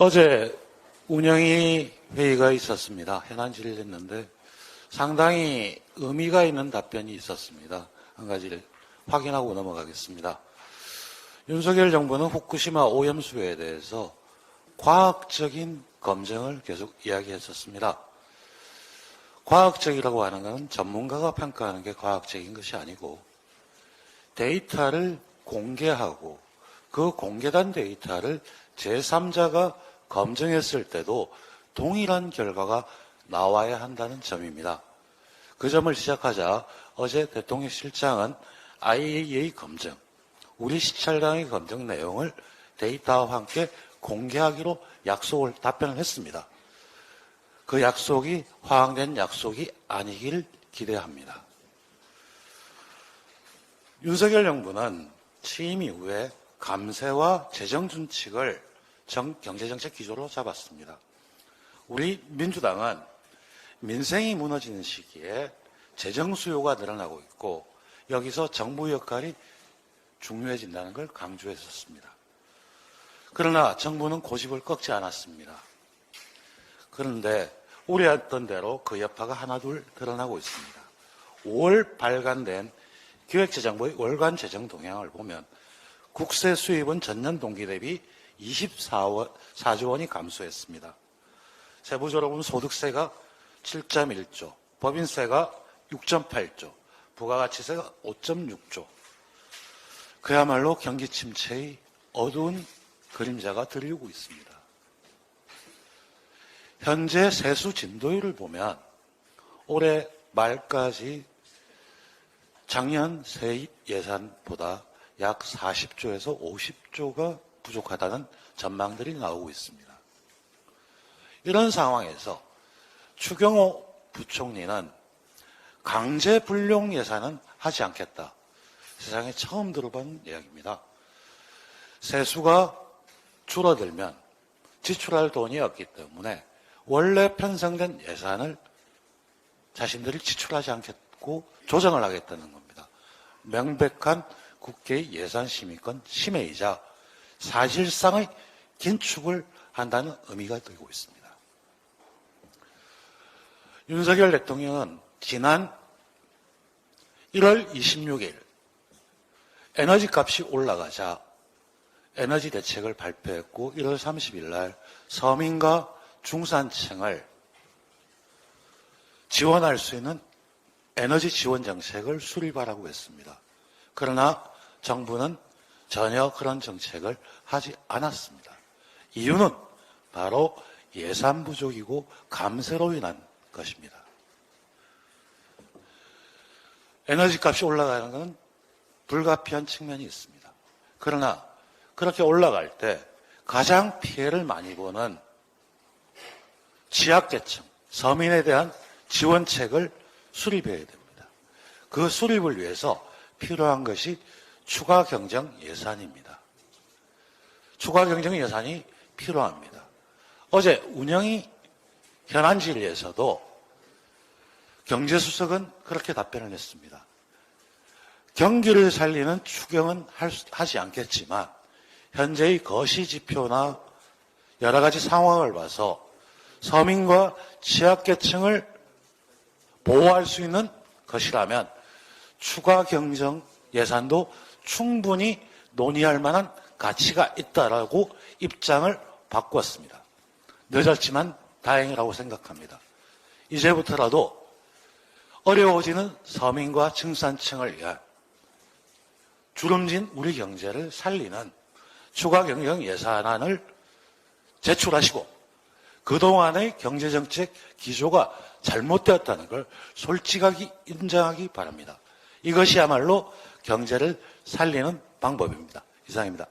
어제 운영위 회의가 있었습니다. 현안 질의를 했는데 상당히 의미가 있는 답변이 있었습니다. 한 가지를 확인하고 넘어가겠습니다. 윤석열 정부는 후쿠시마 오염수에 대해서 과학적인 검증을 계속 이야기했었습니다. 과학적이라고 하는 것은 전문가가 평가하는 게 과학적인 것이 아니고 데이터를 공개하고 그 공개된 데이터를 제3자가 검증했을 때도 동일한 결과가 나와야 한다는 점입니다. 그 점을 시작하자 어제 대통령 실장은 IAEA 검증, 우리 시찰당의 검증 내용을 데이터와 함께 공개하기로 답변을 했습니다. 그 약속이 허황된 약속이 아니길 기대합니다. 윤석열 정부는 취임 이후에 감세와 재정 준칙을 경제정책 기조로 잡았습니다. 우리 민주당은 민생이 무너지는 시기에 재정 수요가 늘어나고 있고 여기서 정부 역할이 중요해진다는 걸 강조했었습니다. 그러나 정부는 고집을 꺾지 않았습니다. 그런데 우려했던 대로 그 여파가 하나둘 드러나고 있습니다. 5월 발간된 기획재정부의 월간 재정 동향을 보면 국세 수입은 전년 동기 대비 24조 원이 감소했습니다. 세부적으로 보면 소득세가 7.1조, 법인세가 6.8조, 부가가치세가 5.6조. 그야말로 경기 침체의 어두운 그림자가 들리고 있습니다. 현재 세수 진도율을 보면 올해 말까지 작년 세입 예산보다 약 40조에서 50조가 부족하다는 전망들이 나오고 있습니다. 이런 상황에서 추경호 부총리는 강제 불용 예산은 하지 않겠다. 세상에 처음 들어본 이야기입니다. 세수가 줄어들면 지출할 돈이 없기 때문에 원래 편성된 예산을 자신들이 지출하지 않겠고 조정을 하겠다는 겁니다. 명백한 국회의 예산심의권 침해이자 사실상의 긴축을 한다는 의미가 들고 있습니다. 윤석열 대통령은 지난 1월 26일 에너지 값이 올라가자 에너지 대책을 발표했고 1월 30일 날 서민과 중산층을 지원할 수 있는 에너지 지원 정책을 수립하라고 했습니다. 그러나 정부는 전혀 그런 정책을 하지 않았습니다. 이유는 바로 예산 부족이고 감세로 인한 것입니다. 에너지 값이 올라가는 것은 불가피한 측면이 있습니다. 그러나 그렇게 올라갈 때 가장 피해를 많이 보는 취약계층, 서민에 대한 지원책을 수립해야 됩니다. 그 수립을 위해서 필요한 것이 추가 경정 예산입니다. 추가 경정 예산이 필요합니다. 어제 운영위 현안 질의에서도 경제수석은 그렇게 답변을 했습니다. 경기를 살리는 추경은 하지 않겠지만 현재의 거시지표나 여러 가지 상황을 봐서 서민과 취약계층을 보호할 수 있는 것이라면 추가 경정 예산도 충분히 논의할 만한 가치가 있다라고 입장을 바꿨습니다. 늦었지만 다행이라고 생각합니다. 이제부터라도 어려워지는 서민과 중산층을 위한 주름진 우리 경제를 살리는 추가 경정 예산안을 제출하시고 그동안의 경제정책 기조가 잘못되었다는 걸 솔직하게 인정하기 바랍니다. 이것이야말로 경제를 살리는 방법입니다. 이상입니다.